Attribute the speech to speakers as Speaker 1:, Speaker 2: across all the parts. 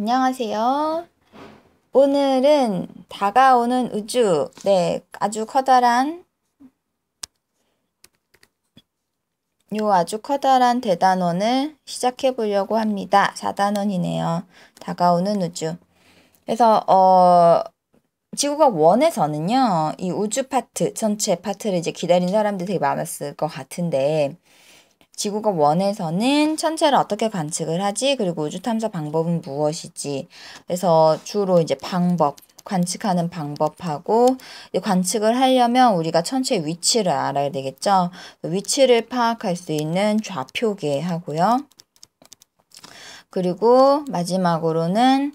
Speaker 1: 안녕하세요. 오늘은 다가오는 우주, 아주 커다란, 아주 커다란 대단원을 시작해 보려고 합니다. 4단원이네요. 다가오는 우주. 그래서, 지구가 원에서는요, 이 우주 파트, 전체 파트를 이제 기다린 사람들이 되게 많았을 것 같은데, 지구가 원에서는 천체를 어떻게 관측을 하지? 그리고 우주 탐사 방법은 무엇이지? 그래서 주로 이제 관측하는 방법하고 관측을 하려면 우리가 천체의 위치를 알아야 되겠죠? 위치를 파악할 수 있는 좌표계 하고요. 그리고 마지막으로는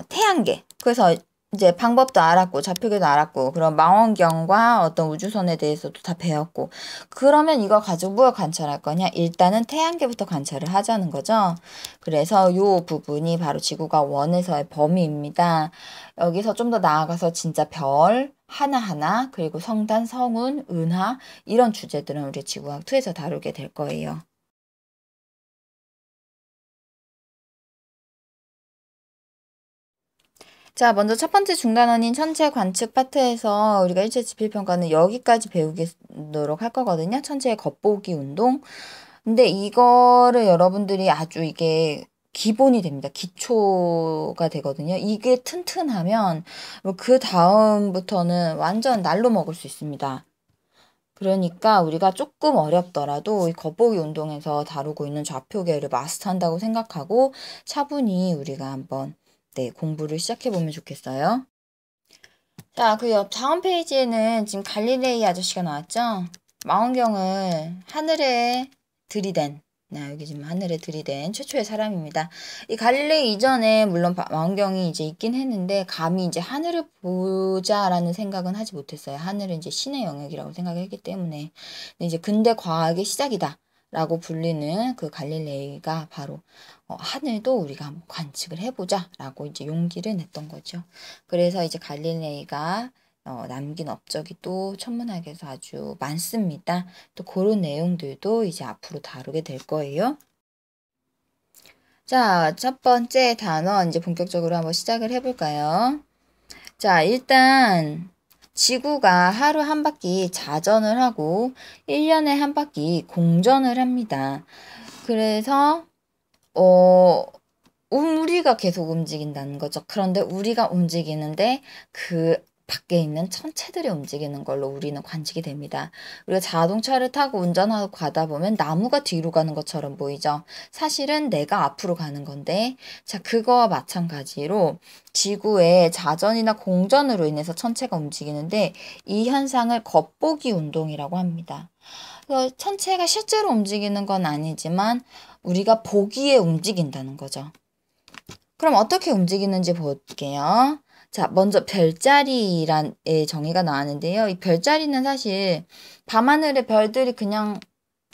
Speaker 1: 태양계. 그래서 이제 방법도 알았고 좌표계도 알았고 그런 망원경과 어떤 우주선에 대해서도 다 배웠고 그러면 이걸 가지고 뭘 관찰할 거냐? 일단은 태양계부터 관찰을 하자는 거죠. 그래서 요 부분이 바로 지구가 원에서의 범위입니다. 여기서 좀 더 나아가서 진짜 별 하나하나 그리고 성단, 성운, 은하 이런 주제들은 우리 지구과학 2에서 다루게 될 거예요. 자, 먼저 첫 번째 중단원인 천체 관측 파트에서 우리가 일체 지필평가는 여기까지 배우도록 할 거거든요. 천체의 겉보기 운동. 근데 이거를 여러분들이 아주 이게 기본이 됩니다. 기초가 되거든요. 이게 튼튼하면 그 다음부터는 완전 날로 먹을 수 있습니다. 그러니까 우리가 조금 어렵더라도 이 겉보기 운동에서 다루고 있는 좌표계를 마스터한다고 생각하고 차분히 우리가 한번 공부를 시작해보면 좋겠어요. 자, 그 옆 다음 페이지에는 지금 갈릴레이 아저씨가 나왔죠? 망원경을 하늘에 들이댄, 여기 지금 하늘에 들이댄 최초의 사람입니다. 이 갈릴레이 이전에 물론 망원경이 이제 있긴 했는데 감히 이제 하늘을 보자라는 생각은 하지 못했어요. 하늘은 이제 신의 영역이라고 생각했기 때문에. 근데 이제 근대 과학의 시작이다. 라고 불리는 그 갈릴레이가 바로 하늘도 우리가 한번 관측을 해보자 라고 이제 용기를 냈던 거죠. 그래서 이제 갈릴레이가 남긴 업적이 또 천문학에서 아주 많습니다. 또 그런 내용들도 이제 앞으로 다루게 될 거예요. 자, 첫 번째 단원 이제 본격적으로 한번 시작을 해볼까요? 자, 일단 지구가 하루 한 바퀴 자전을 하고 1년에 한 바퀴 공전을 합니다. 그래서 우리가 계속 움직인다는 거죠. 그런데 우리가 움직이는데 그 밖에 있는 천체들이 움직이는 걸로 우리는 관측이 됩니다. 우리가 자동차를 타고 운전하고 가다 보면 나무가 뒤로 가는 것처럼 보이죠. 사실은 내가 앞으로 가는 건데, 자, 그거와 마찬가지로 지구의 자전이나 공전으로 인해서 천체가 움직이는데 이 현상을 겉보기 운동이라고 합니다. 천체가 실제로 움직이는 건 아니지만 우리가 보기에 움직인다는 거죠. 그럼 어떻게 움직이는지 볼게요. 자, 먼저 별자리란 정의가 나왔는데요. 이 별자리는 사실 밤하늘의 별들이 그냥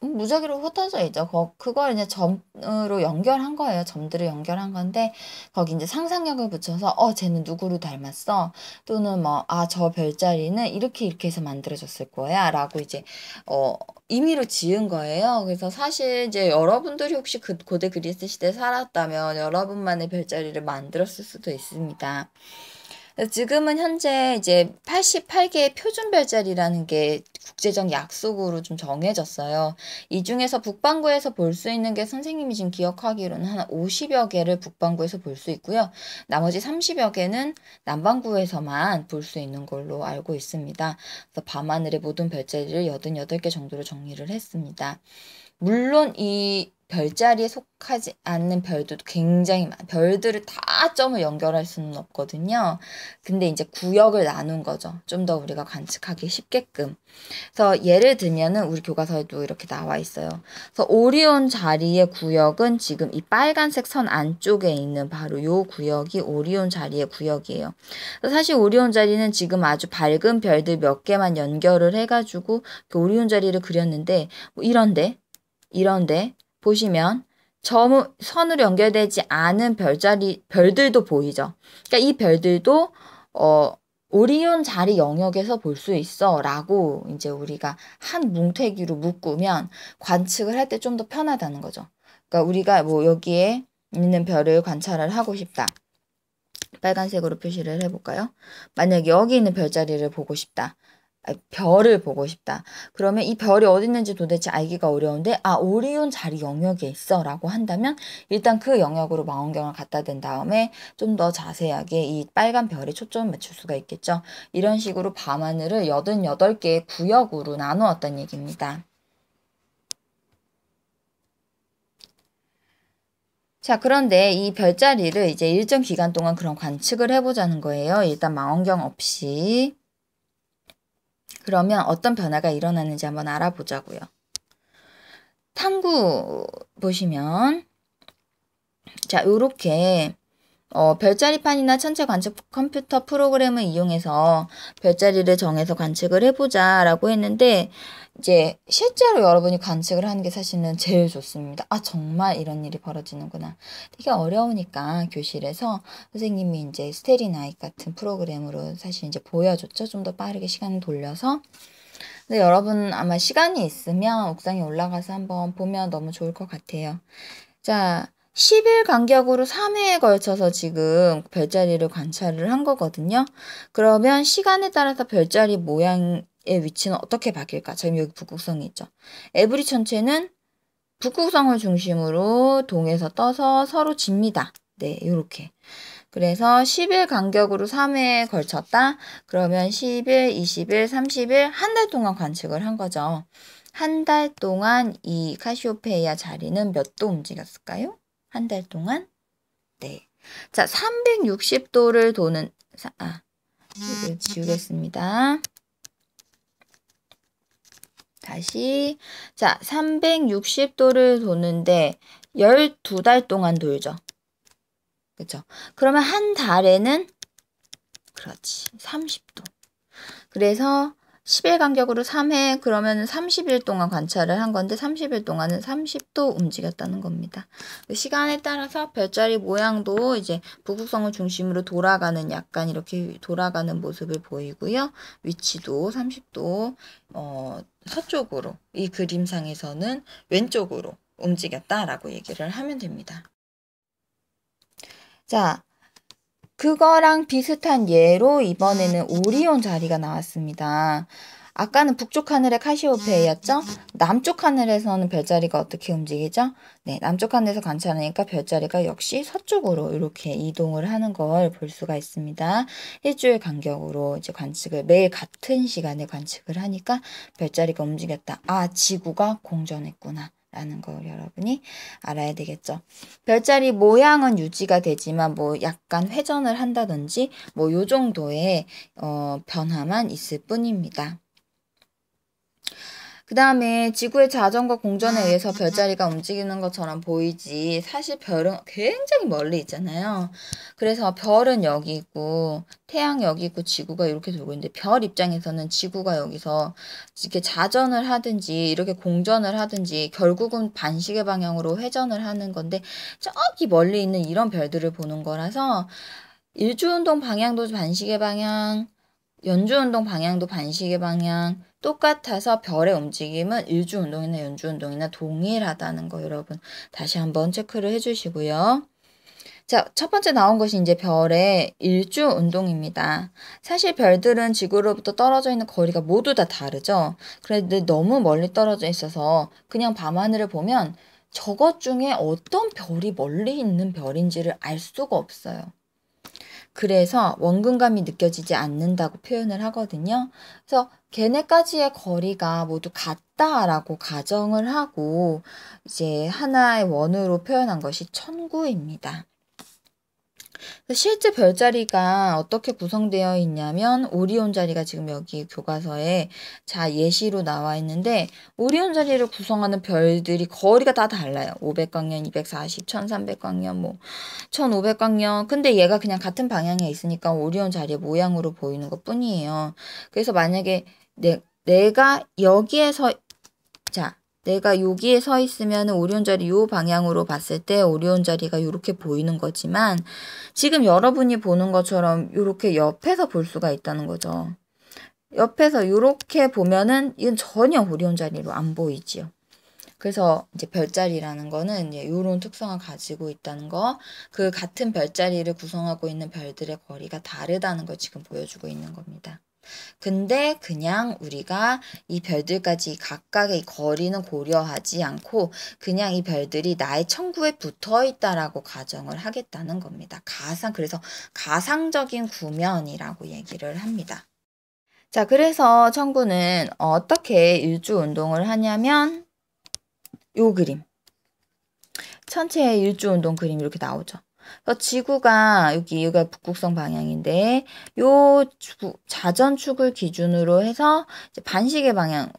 Speaker 1: 무작위로 흩어져 있죠. 그걸 이제 점으로 연결한 거예요. 점들을 연결한 건데, 거기 이제 상상력을 붙여서, 쟤는 누구를 닮았어? 또는 저 별자리는 이렇게 해서 만들어졌을 거야. 라고 이제, 임의로 지은 거예요. 그래서 사실 이제 여러분들이 혹시 그 고대 그리스 시대에 살았다면 여러분만의 별자리를 만들었을 수도 있습니다. 지금은 현재 이제 88개의 표준 별자리라는 게 국제적 약속으로 좀 정해졌어요. 이 중에서 북반구에서 볼 수 있는 게 선생님이 지금 기억하기로는 한 50여 개를 북반구에서 볼 수 있고요. 나머지 30여 개는 남반구에서만 볼 수 있는 걸로 알고 있습니다. 그래서 밤하늘의 모든 별자리를 88개 정도로 정리를 했습니다. 물론 이 별자리에 속하지 않는 별들도 굉장히 별들을 다 점을 연결할 수는 없거든요. 근데 이제 구역을 나눈 거죠. 좀 더 우리가 관측하기 쉽게끔. 그래서 예를 들면은 우리 교과서에도 이렇게 나와 있어요. 그래서 오리온 자리의 구역은 지금 이 빨간색 선 안쪽에 있는 바로 요 구역이 오리온 자리의 구역이에요. 사실 오리온 자리는 지금 아주 밝은 별들 몇 개만 연결을 해가지고 그 오리온 자리를 그렸는데 이런데 보시면 선으로 연결되지 않은 별들도 보이죠. 그러니까 이 별들도 오리온 자리 영역에서 볼 수 있어 라고 이제 우리가 한 뭉태기로 묶으면 관측을 할 때 좀 더 편하다는 거죠. 그러니까 우리가 여기에 있는 별을 관찰을 하고 싶다. 빨간색으로 표시를 해볼까요? 만약에 여기 있는 별자리를 보고 싶다. 별을 보고 싶다. 그러면 이 별이 어디 있는지 도대체 알기가 어려운데 오리온 자리 영역에 있어 라고 한다면 일단 그 영역으로 망원경을 갖다 댄 다음에 좀 더 자세하게 이 빨간 별에 초점을 맞출 수가 있겠죠. 이런 식으로 밤하늘을 88개의 구역으로 나누었다는 얘기입니다. 자, 그런데 이 별자리를 이제 일정 기간 동안 그런 관측을 해보자는 거예요. 일단 망원경 없이. 그러면 어떤 변화가 일어나는지 한번 알아보자고요. 탐구 보시면 자, 요렇게 별자리판이나 천체 관측 컴퓨터 프로그램을 이용해서 별자리를 정해서 관측을 해보자 라고 했는데 이제 실제로 여러분이 관측을 하는 게 사실은 제일 좋습니다. 정말 이런 일이 벌어지는구나. 되게 어려우니까 교실에서 선생님이 이제 스테리나잇 같은 프로그램으로 사실 이제 보여줬죠. 좀 더 빠르게 시간을 돌려서. 근데 여러분 아마 시간이 있으면 옥상에 올라가서 한번 보면 너무 좋을 것 같아요. 자, 10일 간격으로 3회에 걸쳐서 지금 별자리를 관찰을 한 거거든요. 그러면 시간에 따라서 별자리 모양의 위치는 어떻게 바뀔까? 지금 여기 북극성이 있죠. 에브리 천체는 북극성을 중심으로 동에서 떠서 서로 집니다. 네, 요렇게. 그래서 10일 간격으로 3회에 걸쳤다. 그러면 10일, 20일, 30일 한 달 동안 관측을 한 거죠. 한 달 동안 이 카시오페이아 자리는 몇 도 움직였을까요? 한 달 동안? 네. 자, 360도를 도는, 이걸 지우겠습니다. 다시. 자, 360도를 도는데 12달 동안 돌죠. 그쵸? 그러면 한 달에는, 그렇지, 30도. 그래서 10일 간격으로 3회, 그러면 30일 동안 관찰을 한 건데 30일 동안은 30도 움직였다는 겁니다. 시간에 따라서 별자리 모양도 이제 북극성을 중심으로 돌아가는 약간 이렇게 돌아가는 모습을 보이고요. 위치도 30도 서쪽으로, 이 그림상에서는 왼쪽으로 움직였다라고 얘기를 하면 됩니다. 자, 그거랑 비슷한 예로 이번에는 오리온 자리가 나왔습니다. 아까는 북쪽 하늘의 카시오페이였죠? 남쪽 하늘에서는 별자리가 어떻게 움직이죠? 네, 남쪽 하늘에서 관찰하니까 별자리가 역시 서쪽으로 이렇게 이동을 하는 걸 볼 수가 있습니다. 일주일 간격으로 이제 관측을 매일 같은 시간에 관측을 하니까 별자리가 움직였다. 지구가 공전했구나. 라는 걸 여러분이 알아야 되겠죠. 별자리 모양은 유지가 되지만 뭐 약간 회전을 한다든지 뭐 요 정도의 변화만 있을 뿐입니다. 그 다음에 지구의 자전과 공전에 의해서 별자리가 움직이는 것처럼 보이지 사실 별은 굉장히 멀리 있잖아요. 그래서 별은 여기 있고 태양 여기 있고 지구가 이렇게 돌고 있는데 별 입장에서는 지구가 여기서 이렇게 자전을 하든지 이렇게 공전을 하든지 결국은 반시계 방향으로 회전을 하는 건데 저기 멀리 있는 이런 별들을 보는 거라서 일주운동 방향도 반시계 방향, 연주운동 방향도 반시계 방향 똑같아서 별의 움직임은 일주운동이나 연주운동이나 동일하다는 거 여러분 다시 한번 체크를 해주시고요. 자, 첫 번째 나온 것이 이제 별의 일주운동입니다. 사실 별들은 지구로부터 떨어져 있는 거리가 모두 다 다르죠. 그런데 너무 멀리 떨어져 있어서 그냥 밤하늘을 보면 저것 중에 어떤 별이 멀리 있는 별인지를 알 수가 없어요. 그래서 원근감이 느껴지지 않는다고 표현을 하거든요. 그래서 걔네까지의 거리가 모두 같다라고 가정을 하고 이제 하나의 원으로 표현한 것이 천구입니다. 실제 별자리가 어떻게 구성되어 있냐면 오리온 자리가 지금 여기 교과서에 예시로 나와 있는데 오리온 자리를 구성하는 별들이 거리가 다 달라요. 500광년, 240, 1300광년, 뭐 1500광년. 근데 얘가 그냥 같은 방향에 있으니까 오리온 자리의 모양으로 보이는 것 뿐이에요. 그래서 만약에 내가 여기에서 내가 여기에 서 있으면 오리온 자리 요 방향으로 봤을 때 오리온 자리가 이렇게 보이는 거지만 지금 여러분이 보는 것처럼 이렇게 옆에서 볼 수가 있다는 거죠. 옆에서 이렇게 보면은 이건 전혀 오리온 자리로 안 보이지요. 그래서 이제 별자리라는 거는 이제 이런 특성을 가지고 있다는 거, 그 같은 별자리를 구성하고 있는 별들의 거리가 다르다는 걸 지금 보여주고 있는 겁니다. 근데 그냥 우리가 이 별들까지 각각의 거리는 고려하지 않고 그냥 이 별들이 나의 천구에 붙어 있다라고 가정을 하겠다는 겁니다. 그래서 가상적인 구면이라고 얘기를 합니다. 자, 그래서 천구는 어떻게 일주 운동을 하냐면 요 그림. 천체의 일주 운동 그림 이렇게 나오죠. 그래서 지구가 여기가 북극성 방향인데 요 자전축을 기준으로 해서 이제 반시계 방향으로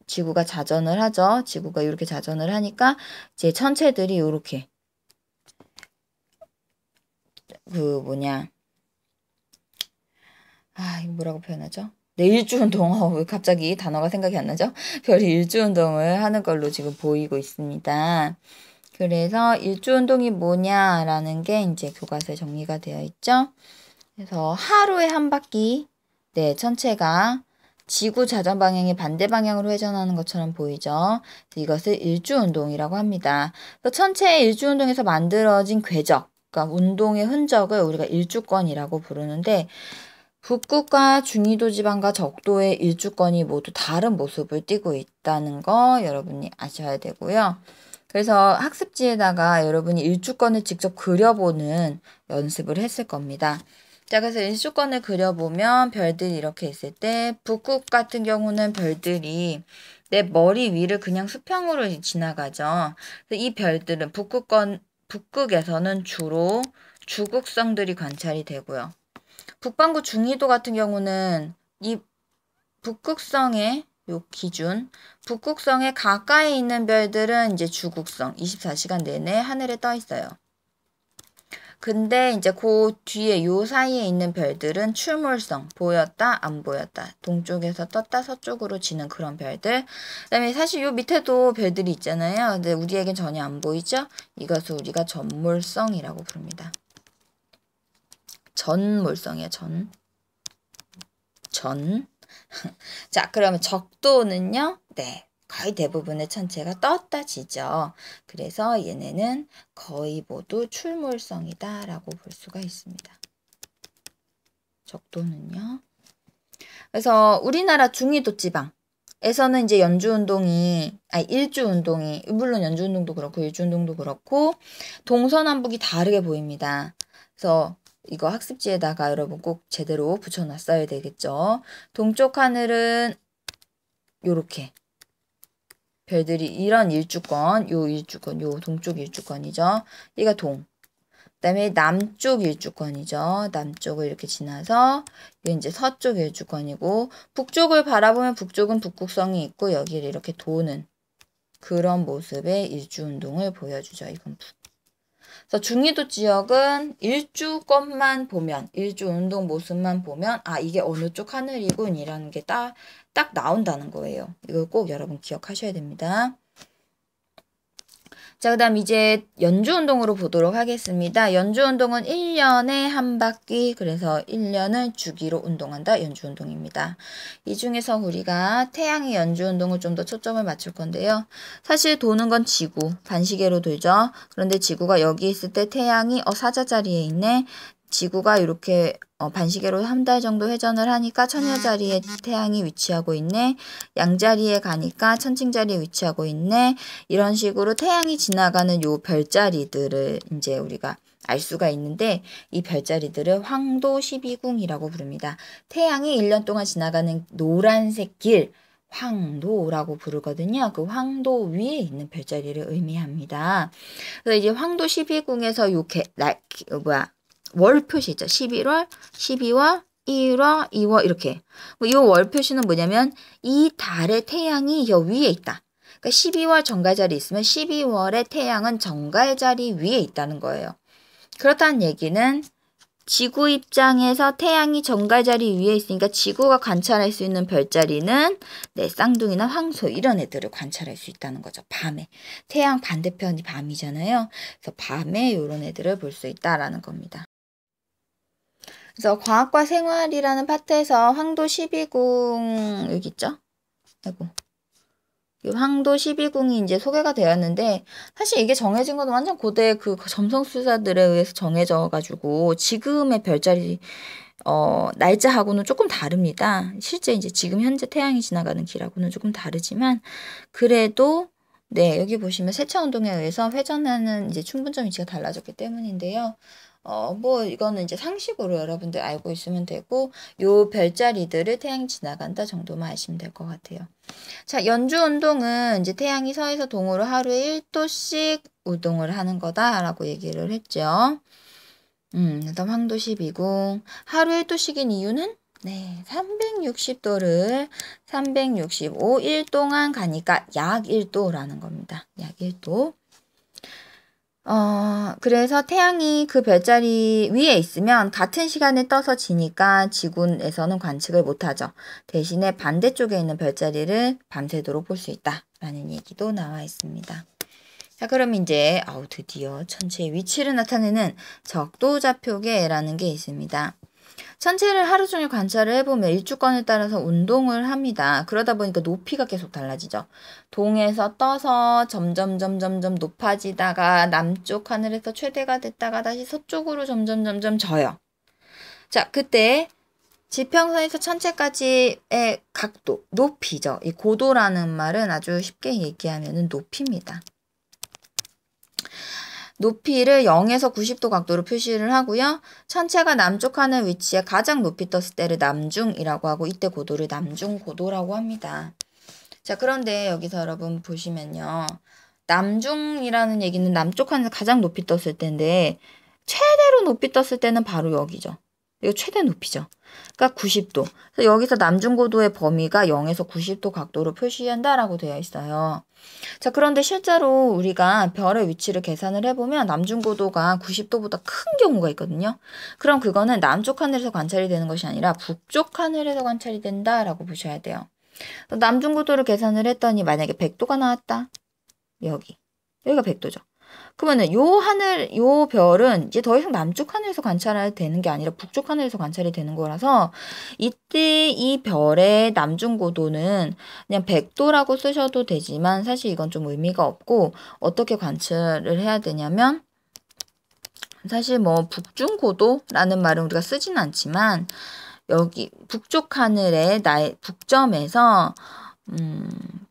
Speaker 1: 지구가 자전을 하죠. 지구가 이렇게 자전을 하니까 이제 천체들이 이렇게 이거 뭐라고 표현하죠? 네, 일주운동. 왜 갑자기 단어가 생각이 안 나죠? 별이 일주운동을 하는 걸로 지금 보이고 있습니다. 그래서 일주운동이 뭐냐라는 게 이제 교과서에 정리가 되어 있죠. 그래서 하루에 한 바퀴, 네, 천체가 지구 자전 방향의 반대 방향으로 회전하는 것처럼 보이죠. 이것을 일주운동이라고 합니다. 천체의 일주운동에서 만들어진 궤적, 그러니까 운동의 흔적을 우리가 일주권이라고 부르는데 북극과 중위도 지방과 적도의 일주권이 모두 다른 모습을 띠고 있다는 거 여러분이 아셔야 되고요. 그래서 학습지에다가 여러분이 일주권을 직접 그려보는 연습을 했을 겁니다. 자, 그래서 일주권을 그려보면 별들이 이렇게 있을 때 북극 같은 경우는 별들이 내 머리 위를 그냥 수평으로 지나가죠. 그래서 이 별들은 북극에서는 주로 주극성들이 관찰이 되고요. 북반구 중위도 같은 경우는 이 북극성의 요 기준, 북극성에 가까이 있는 별들은 이제 주극성, 24시간 내내 하늘에 떠 있어요. 근데 이제 그 뒤에 요 사이에 있는 별들은 출몰성, 보였다, 안 보였다, 동쪽에서 떴다, 서쪽으로 지는 그런 별들. 그다음에 사실 요 밑에도 별들이 있잖아요. 근데 우리에겐 전혀 안 보이죠? 이것을 우리가 전몰성이라고 부릅니다. 전몰성이에요, 전. 자, 그러면 적도는요? 네, 거의 대부분의 천체가 떴다 지죠. 그래서 얘네는 거의 모두 출몰성이다 라고 볼 수가 있습니다. 적도는요. 그래서 우리나라 중위도 지방에서는 이제 일주운동이, 물론 연주운동도 그렇고 일주운동도 그렇고 동서남북이 다르게 보입니다. 그래서 이거 학습지에다가 여러분 꼭 제대로 붙여놨어야 되겠죠. 동쪽 하늘은 요렇게 별들이 이런 일주권, 요 동쪽 일주권이죠. 얘가 동. 그다음에 남쪽 일주권이죠. 남쪽을 이렇게 지나서 이게 이제 서쪽 일주권이고 북쪽을 바라보면 북쪽은 북극성이 있고 여기를 이렇게 도는 그런 모습의 일주운동을 보여주죠. 이건 그래서 중위도 지역은 일주권만 보면, 일주운동 모습만 보면 이게 어느 쪽 하늘이군 이라는 게 딱 나온다는 거예요. 이걸 꼭 여러분 기억하셔야 됩니다. 자, 그 다음 이제 연주운동으로 보도록 하겠습니다. 연주운동은 1년에 한 바퀴, 그래서 1년을 주기로 운동한다. 연주운동입니다. 이 중에서 우리가 태양의 연주운동을 좀 더 초점을 맞출 건데요. 사실 도는 건 지구, 반시계로 돌죠. 그런데 지구가 여기 있을 때 태양이 사자자리에 있네. 지구가 이렇게 반시계로 한 달 정도 회전을 하니까 처녀자리에 태양이 위치하고 있네. 양자리에 가니까 천칭자리에 위치하고 있네. 이런 식으로 태양이 지나가는 요 별자리들을 이제 우리가 알 수가 있는데 이 별자리들을 황도 12궁이라고 부릅니다. 태양이 1년 동안 지나가는 노란색 길, 황도라고 부르거든요. 그 황도 위에 있는 별자리를 의미합니다. 그래서 이제 황도 12궁에서 월 표시 있죠. 11월, 12월, 1월, 2월 이렇게. 이 월 표시는 뭐냐면 이 달의 태양이 여 위에 있다. 그러니까 12월 정갈자리 있으면 12월에 태양은 정갈자리 위에 있다는 거예요. 그렇다는 얘기는 지구 입장에서 태양이 정갈자리 위에 있으니까 지구가 관찰할 수 있는 별자리는 쌍둥이나 황소 이런 애들을 관찰할 수 있다는 거죠. 밤에. 태양 반대편이 밤이잖아요. 그래서 밤에 이런 애들을 볼 수 있다라는 겁니다. 그래서 과학과 생활이라는 파트에서 황도 12궁 여기 있죠? 아이고. 이 황도 12궁이 이제 소개가 되었는데, 사실 이게 정해진 건 완전 고대 그 점성술사들에 의해서 정해져가지고, 지금의 별자리, 날짜하고는 조금 다릅니다. 실제 이제 지금 현재 태양이 지나가는 길하고는 조금 다르지만, 그래도, 네, 여기 보시면 세차운동에 의해서 회전하는 이제 충분점 위치가 달라졌기 때문인데요. 뭐, 이거는 이제 상식으로 여러분들 알고 있으면 되고, 요 별자리들을 태양이 지나간다 정도만 아시면 될 것 같아요. 자, 연주 운동은 이제 태양이 서에서 동으로 하루에 1도씩 운동을 하는 거다라고 얘기를 했죠. 그다음 황도 12궁. 하루 1도씩인 이유는 네, 360도를 365일 동안 가니까 약 1도라는 겁니다. 약 1도. 그래서 태양이 그 별자리 위에 있으면 같은 시간에 떠서 지니까 지구에서는 관측을 못하죠. 대신에 반대쪽에 있는 별자리를 밤새도록 볼 수 있다라는 얘기도 나와 있습니다. 자, 그럼 이제 드디어 천체의 위치를 나타내는 적도좌표계라는 게 있습니다. 천체를 하루 종일 관찰을 해보면 일주권에 따라서 운동을 합니다. 그러다 보니까 높이가 계속 달라지죠. 동에서 떠서 점점 높아지다가 남쪽 하늘에서 최대가 됐다가 다시 서쪽으로 점점 져요. 자, 그때 지평선에서 천체까지의 각도, 높이죠. 이 고도라는 말은 아주 쉽게 얘기하면 높이입니다. 높이를 0에서 90도 각도로 표시를 하고요. 천체가 남쪽 하늘 위치에 가장 높이 떴을 때를 남중이라고 하고 이때 고도를 남중고도라고 합니다. 자, 그런데 여기서 여러분 보시면요. 남중이라는 얘기는 남쪽 하늘 가장 높이 떴을 때인데 최대로 높이 떴을 때는 바로 여기죠. 이거 최대 높이죠. 그러니까 90도. 그래서 여기서 남중고도의 범위가 0에서 90도 각도로 표시한다라고 되어 있어요. 자, 그런데 실제로 우리가 별의 위치를 계산을 해보면 남중고도가 90도보다 큰 경우가 있거든요. 그럼 그거는 남쪽 하늘에서 관찰이 되는 것이 아니라 북쪽 하늘에서 관찰이 된다라고 보셔야 돼요. 남중고도를 계산을 했더니 만약에 100도가 나왔다. 여기가 100도죠. 그러면은 요 별은 이제 더 이상 남쪽 하늘에서 관찰이 되는 게 아니라 북쪽 하늘에서 관찰이 되는 거라서 이때 이 별의 남중고도는 그냥 100도라고 쓰셔도 되지만 사실 이건 좀 의미가 없고 어떻게 관찰을 해야 되냐면 사실 뭐 북중고도라는 말은 우리가 쓰진 않지만 여기 북쪽 하늘의 북점에서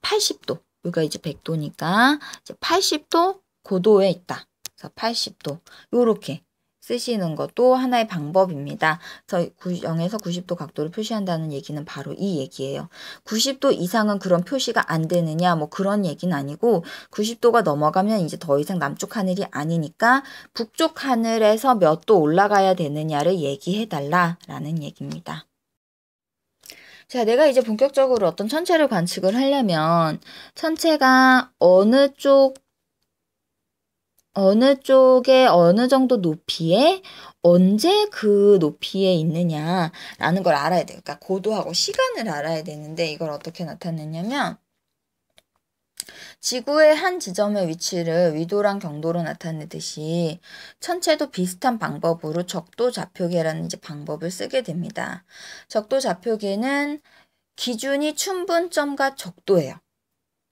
Speaker 1: 80도 여기가 이제 100도니까 이제 80도 고도에 있다. 그래서 80도 요렇게 쓰시는 것도 하나의 방법입니다. 그래서 0에서 90도 각도를 표시한다는 얘기는 바로 이 얘기예요. 90도 이상은 그런 표시가 안 되느냐 뭐 그런 얘기는 아니고 90도가 넘어가면 이제 더 이상 남쪽 하늘이 아니니까 북쪽 하늘에서 몇 도 올라가야 되느냐를 얘기해 달라라는 얘기입니다. 자, 내가 이제 본격적으로 어떤 천체를 관측을 하려면 천체가 어느 쪽에 어느 정도 높이에 언제 그 높이에 있느냐라는 걸 알아야 돼요. 그러니까 고도하고 시간을 알아야 되는데 이걸 어떻게 나타내냐면 지구의 한 지점의 위치를 위도랑 경도로 나타내듯이 천체도 비슷한 방법으로 적도좌표계라는 이제 방법을 쓰게 됩니다. 적도좌표계는 기준이 춘분점과 적도예요.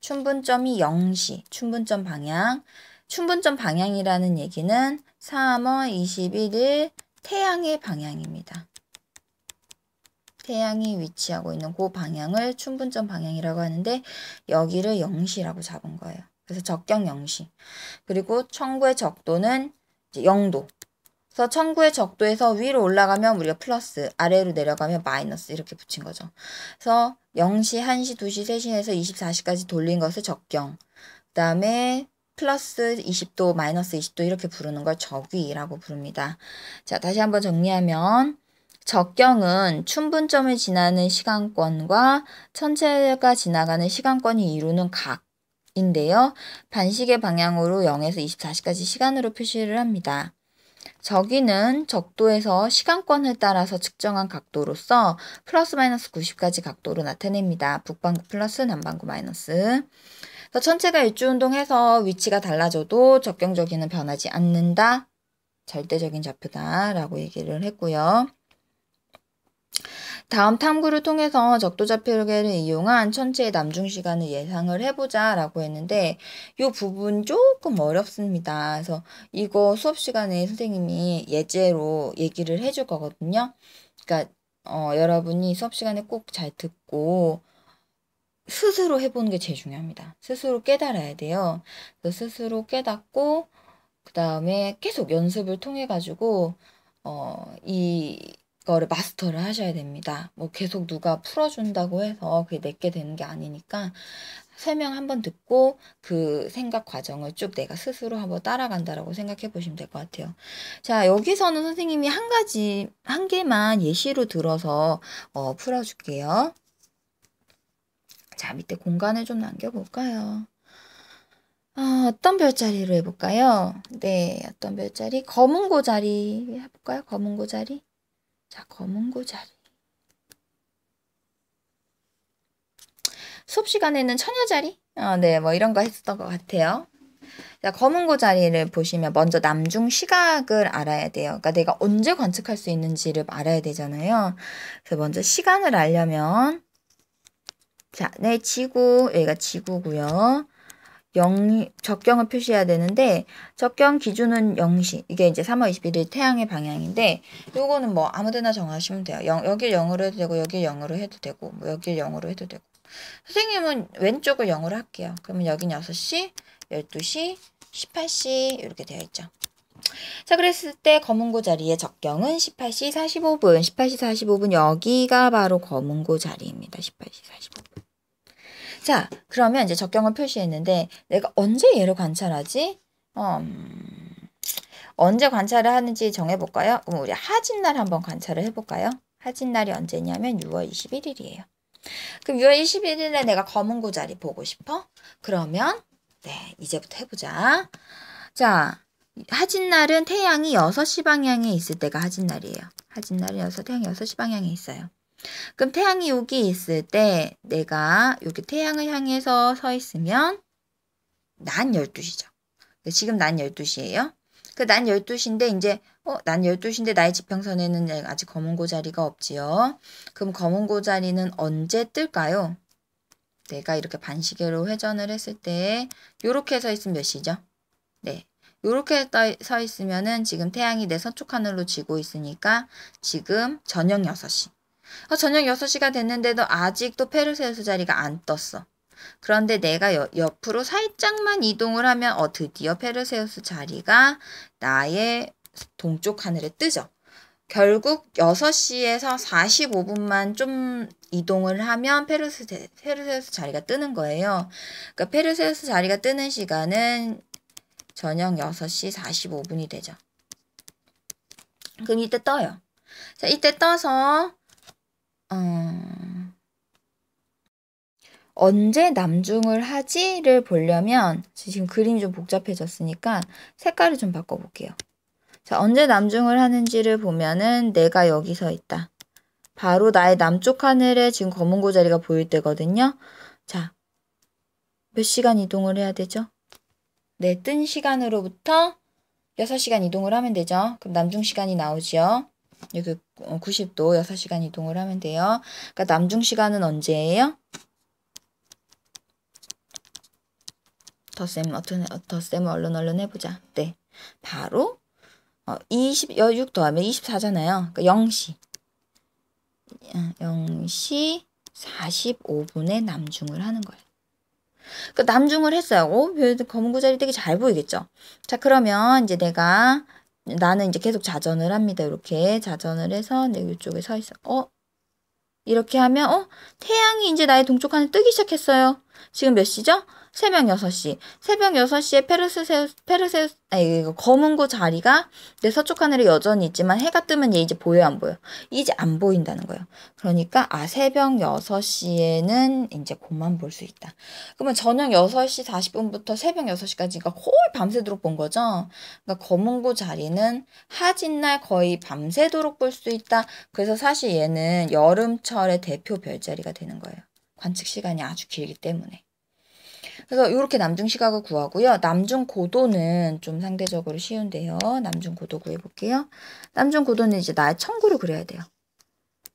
Speaker 1: 춘분점이 0시, 춘분점 방향. 춘분점 방향이라는 얘기는 3월 21일 태양의 방향입니다. 태양이 위치하고 있는 그 방향을 춘분점 방향이라고 하는데 여기를 0시라고 잡은 거예요. 그래서 적경 0시. 그리고 청구의 적도는 이제 0도. 그래서 청구의 적도에서 위로 올라가면 우리가 플러스, 아래로 내려가면 마이너스 이렇게 붙인 거죠. 그래서 0시, 1시, 2시, 3시에서 24시까지 돌린 것을 적경. 그 다음에 플러스 20도, 마이너스 20도 이렇게 부르는 걸 적위라고 부릅니다. 자, 다시 한번 정리하면 적경은 춘분점을 지나는 시간권과 천체가 지나가는 시간권이 이루는 각인데요. 반시계 방향으로 0에서 24시까지 시간으로 표시를 합니다. 적위는 적도에서 시간권을 따라서 측정한 각도로서 플러스 마이너스 90까지 각도로 나타냅니다. 북반구 플러스 남반구 마이너스. 천체가 일주운동해서 위치가 달라져도 적경적이는 변하지 않는다. 절대적인 좌표다 라고 얘기를 했고요. 다음 탐구를 통해서 적도좌표계를 이용한 천체의 남중 시간을 예상을 해보자 라고 했는데 이 부분 조금 어렵습니다. 그래서 이거 수업 시간에 선생님이 예제로 얘기를 해줄 거거든요. 그러니까 여러분이 수업 시간에 꼭 잘 듣고 스스로 해보는 게 제일 중요합니다. 스스로 깨달아야 돼요. 그래서 스스로 깨닫고 그 다음에 계속 연습을 통해 가지고 이거를 마스터를 하셔야 됩니다. 뭐 계속 누가 풀어준다고 해서 그게 내게 되는 게 아니니까 설명 한번 듣고 그 생각 과정을 쭉 내가 스스로 한번 따라간다라고 생각해 보시면 될 것 같아요. 자, 여기서는 선생님이 한 개만 예시로 들어서 풀어줄게요. 자, 밑에 공간을 좀 남겨볼까요? 어떤 별자리로 해볼까요? 네, 어떤 별자리? 검은 고자리 해볼까요? 검은 고자리? 자, 검은 고자리. 수업 시간에는 처녀자리? 네, 뭐 이런 거 했었던 것 같아요. 자, 검은 고자리를 보시면 먼저 남중 시각을 알아야 돼요. 그러니까 내가 언제 관측할 수 있는지를 알아야 되잖아요. 그래서 먼저 시간을 알려면 자, 내 지구, 여기가 지구고요. 적경을 표시해야 되는데 적경 기준은 0시. 이게 이제 3월 21일 태양의 방향인데 요거는 뭐 아무데나 정하시면 돼요. 여길 0으로 해도 되고 여길 0으로 해도 되고 뭐 여길 0으로 해도 되고 선생님은 왼쪽을 0으로 할게요. 그러면 여긴 6시, 12시, 18시 이렇게 되어 있죠. 자, 그랬을 때 검은고 자리의 적경은 18시 45분. 18시 45분 여기가 바로 검은고 자리입니다. 18시 45분. 자, 그러면 이제 적경을 표시했는데 내가 언제 얘를 관찰하지? 언제 관찰을 하는지 정해볼까요? 그럼 우리 하진날 한번 관찰을 해볼까요? 하진날이 언제냐면 6월 21일이에요. 그럼 6월 21일에 내가 검은고 자리 보고 싶어? 그러면 네, 이제부터 해보자. 자, 하진날은 태양이 6시 방향에 있을 때가 하진날이에요. 하진날은 태양이 6시 방향에 있어요. 그럼 태양이 여기 있을 때 내가 여기 태양을 향해서 서 있으면 난 12시죠. 지금 난 12시예요. 그 난 12시인데 이제 난 12시인데 나의 지평선에는 아직 검은고 자리가 없지요. 그럼 검은고 자리는 언제 뜰까요? 내가 이렇게 반시계로 회전을 했을 때 요렇게 서 있으면 몇 시죠? 네. 요렇게 서 있으면은 지금 태양이 내 서쪽 하늘로 지고 있으니까 지금 저녁 6시. 저녁 6시가 됐는데도 아직도 페르세우스 자리가 안 떴어. 그런데 내가 옆으로 살짝만 이동을 하면 드디어 페르세우스 자리가 나의 동쪽 하늘에 뜨죠. 결국 6시에서 45분만 좀 이동을 하면 페르세우스 자리가 뜨는 거예요. 그러니까 페르세우스 자리가 뜨는 시간은 저녁 6시 45분이 되죠. 그럼 이때 떠요. 자, 이때 떠서 언제 남중을 하지를 보려면 지금 그림이 좀 복잡해졌으니까 색깔을 좀 바꿔볼게요. 자, 언제 남중을 하는지를 보면은 내가 여기 서 있다. 바로 나의 남쪽 하늘에 지금 검은고 자리가 보일 때거든요. 자, 몇 시간 이동을 해야 되죠? 네, 뜬 시간으로부터 6시간 이동을 하면 되죠. 그럼 남중 시간이 나오죠. 여기 90도 6시간 이동을 하면 돼요. 그러니까 남중 시간은 언제예요? 덧셈 얼른 해보자. 네, 바로 6 더하면 24잖아요. 그러니까 0시 45분에 남중을 하는 거예요. 그러니까 남중을 했어요. 검은고 자리 되게 잘 보이겠죠? 자, 그러면 이제 나는 이제 계속 자전을 합니다. 이렇게 자전을 해서 내 이쪽에 서 있어. 이렇게 하면 태양이 이제 나의 동쪽 하늘 뜨기 시작했어요. 지금 몇 시죠? 새벽 6시. 새벽 6시에 이거 검은고 자리가 내 서쪽 하늘에 여전히 있지만 해가 뜨면 얘 이제 보여 안 보여? 이제 안 보인다는 거예요. 그러니까 새벽 6시에는 이제 곧만 볼 수 있다. 그러면 저녁 6시 40분부터 새벽 6시까지가 거의 밤새도록 본 거죠. 그러니까 검은고 자리는 하진날 거의 밤새도록 볼 수 있다. 그래서 사실 얘는 여름철의 대표 별자리가 되는 거예요. 관측 시간이 아주 길기 때문에. 그래서 이렇게 남중 시각을 구하고요. 남중 고도는 좀 상대적으로 쉬운데요. 남중 고도 구해볼게요. 남중 고도는 이제 나의 천구를 그려야 돼요.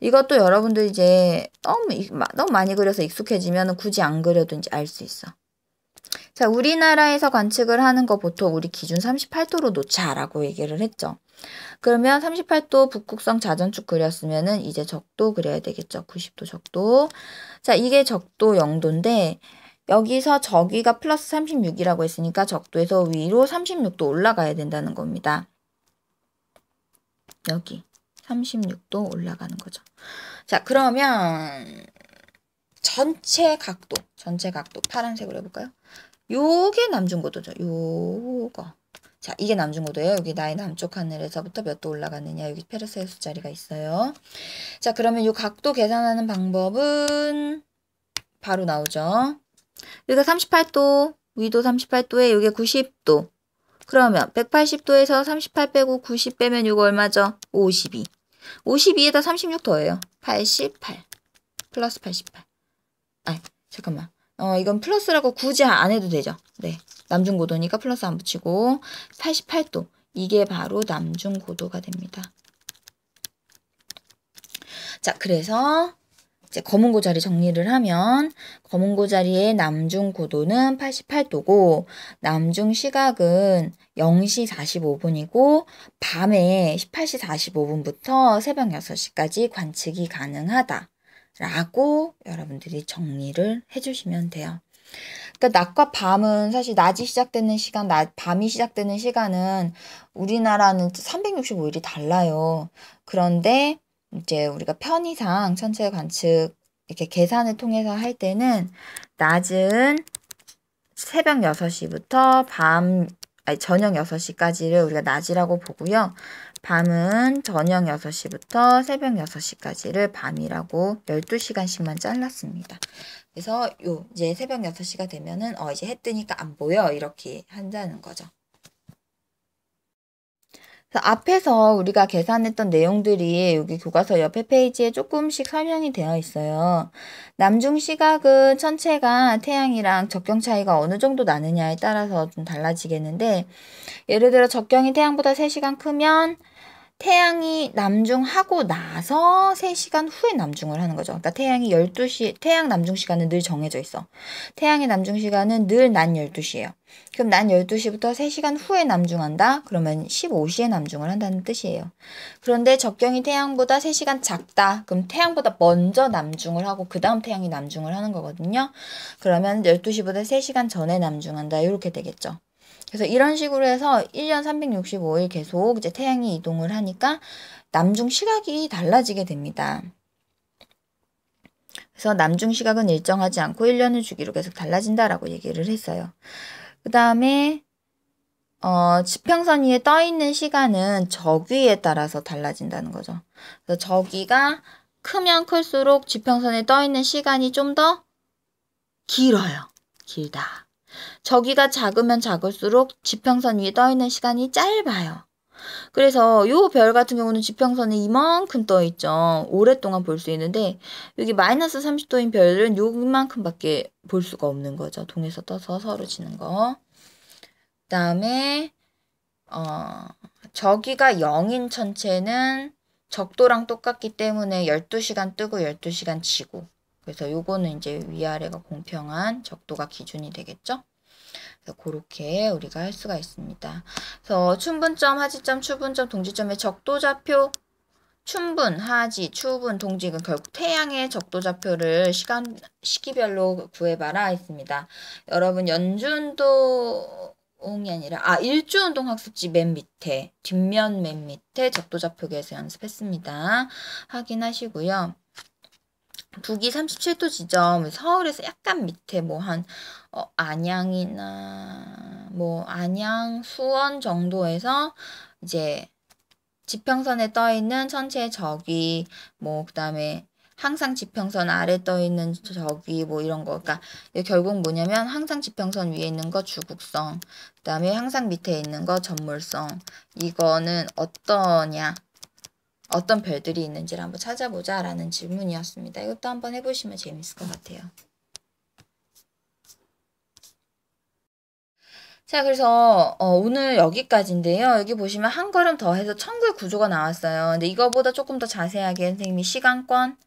Speaker 1: 이것도 여러분들 이제 너무 많이 그려서 익숙해지면 굳이 안 그려도 이제 알 수 있어. 자, 우리나라에서 관측을 하는 거 보통 우리 기준 38도로 놓자라고 얘기를 했죠. 그러면 38도 북극성 자전축 그렸으면은 이제 적도 그려야 되겠죠. 90도 적도. 자, 이게 적도 0도인데 여기서 저기가 플러스 36이라고 했으니까 적도에서 위로 36도 올라가야 된다는 겁니다. 여기 36도 올라가는 거죠. 자, 그러면 전체 각도 파란색으로 해볼까요? 요게 남중고도죠. 요거. 자, 이게 남중고도예요. 여기 나의 남쪽 하늘에서부터 몇 도 올라가느냐. 여기 페르세우스 자리가 있어요. 자, 그러면 요 각도 계산하는 방법은 바로 나오죠. 여기가 38도, 위도 38도에 여기 90도. 그러면 180도에서 38 빼고 90 빼면 이거 얼마죠? 52. 52에다 36 더해요. 88. 플러스 88. 아, 잠깐만. 이건 플러스라고 굳이 안 해도 되죠. 네. 남중고도니까 플러스 안 붙이고 88도. 이게 바로 남중고도가 됩니다. 자, 그래서 이제 검은고자리 정리를 하면 검은고자리의 남중고도는 88도고 남중시각은 0시 45분이고 밤에 18시 45분부터 새벽 6시까지 관측이 가능하다. 라고 여러분들이 정리를 해주시면 돼요. 그러니까 낮과 밤은 사실 낮이 시작되는 시간, 밤이 시작되는 시간은 우리나라는 365일이 달라요. 그런데 이제 우리가 편의상 천체 관측 이렇게 계산을 통해서 할 때는 낮은 새벽 6시부터 저녁 6시까지를 우리가 낮이라고 보고요. 밤은 저녁 6시부터 새벽 6시까지를 밤이라고 12시간씩만 잘랐습니다. 그래서 이제 새벽 6시가 되면은 이제 해 뜨니까 안 보여 이렇게 한다는 거죠. 그래서 앞에서 우리가 계산했던 내용들이 여기 교과서 옆에 페이지에 조금씩 설명이 되어 있어요. 남중 시각은 천체가 태양이랑 적경 차이가 어느 정도 나느냐에 따라서 좀 달라지겠는데 예를 들어 적경이 태양보다 3시간 크면 태양이 남중하고 나서 3시간 후에 남중을 하는 거죠. 그러니까 태양 남중 시간은 늘 정해져 있어. 태양의 남중 시간은 늘 낮 12시예요. 그럼 낮 12시부터 3시간 후에 남중한다? 그러면 15시에 남중을 한다는 뜻이에요. 그런데 적경이 태양보다 3시간 작다. 그럼 태양보다 먼저 남중을 하고 그 다음 태양이 남중을 하는 거거든요. 그러면 12시보다 3시간 전에 남중한다. 이렇게 되겠죠. 그래서 이런 식으로 해서 1년 365일 계속 이제 태양이 이동을 하니까 남중 시각이 달라지게 됩니다. 그래서 남중 시각은 일정하지 않고 1년을 주기로 계속 달라진다라고 얘기를 했어요. 그 다음에 지평선 위에 떠 있는 시간은 적위에 따라서 달라진다는 거죠. 그래서 적위가 크면 클수록 지평선에 떠 있는 시간이 좀 더 길어요. 길다. 저기가 작으면 작을수록 지평선 위에 떠 있는 시간이 짧아요. 그래서 요 별 같은 경우는 지평선에 이만큼 떠 있죠. 오랫동안 볼 수 있는데 여기 마이너스 30도인 별은 요만큼밖에 볼 수가 없는 거죠. 동에서 떠서 서로 지는 거. 그다음에 저기가 0인 천체는 적도랑 똑같기 때문에 12시간 뜨고 12시간 지고 그래서 요거는 이제 위아래가 공평한 적도가 기준이 되겠죠. 그래서 그렇게 우리가 할 수가 있습니다. 그래서 춘분점, 하지점, 추분점, 동지점의 적도좌표, 춘분, 하지, 추분, 동지, 은 결국 태양의 적도좌표를 시기별로 구해봐라 했습니다. 여러분 연주운동이 아니라 일주운동 학습지 맨 밑에 뒷면 맨 밑에 적도좌표계에서 연습했습니다. 확인하시고요. 북위 37도 지점, 서울에서 약간 밑에 안양이나 안양, 수원 정도에서 이제 지평선에 떠 있는 천체의 적위, 그다음에 항상 지평선 아래 떠 있는 적위 이런 거. 그러니까 결국 뭐냐면 항상 지평선 위에 있는 거 주국성, 그다음에 항상 밑에 있는 거 전몰성. 이거는 어떤 별들이 있는지를 한번 찾아보자 라는 질문이었습니다. 이것도 한번 해보시면 재밌을 것 같아요. 자, 그래서 오늘 여기까지인데요. 여기 보시면 한 걸음 더 해서 청구의 구조가 나왔어요. 근데 이거보다 조금 더 자세하게 선생님이 시간권,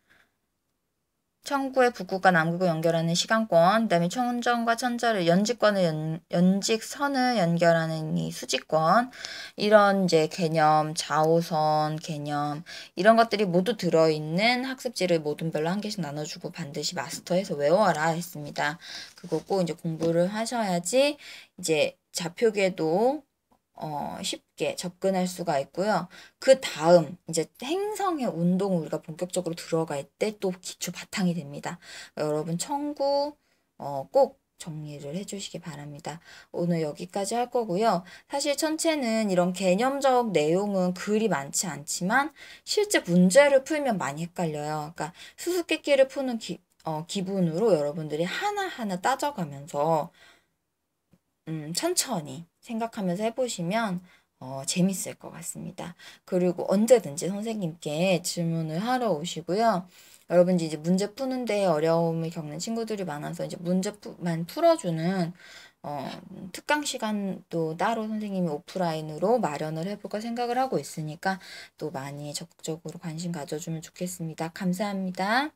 Speaker 1: 청구의 북극과 남극을 연결하는 시간권, 그다음에 천정과 천자를 연직선을 연결하는 이 수직권, 이런 이제 개념, 좌우선 개념 이런 것들이 모두 들어있는 학습지를 모둠별로 한 개씩 나눠주고 반드시 마스터해서 외워라 했습니다. 그거 꼭 이제 공부를 하셔야지 이제 좌표계도 쉽게 접근할 수가 있고요. 그 다음 이제 행성의 운동 우리가 본격적으로 들어갈 때 또 기초 바탕이 됩니다. 여러분 청구 꼭 정리를 해주시기 바랍니다. 오늘 여기까지 할 거고요. 사실 천체는 이런 개념적 내용은 그리 많지 않지만 실제 문제를 풀면 많이 헷갈려요. 그러니까 수수께끼를 푸는 기분으로 여러분들이 하나하나 따져가면서 천천히 생각하면서 해보시면 재밌을 것 같습니다. 그리고 언제든지 선생님께 질문을 하러 오시고요. 여러분 이제 문제 푸는데 어려움을 겪는 친구들이 많아서 이제 문제만 풀어주는 특강 시간도 따로 선생님이 오프라인으로 마련을 해볼까 생각을 하고 있으니까 또 많이 적극적으로 관심 가져주면 좋겠습니다. 감사합니다.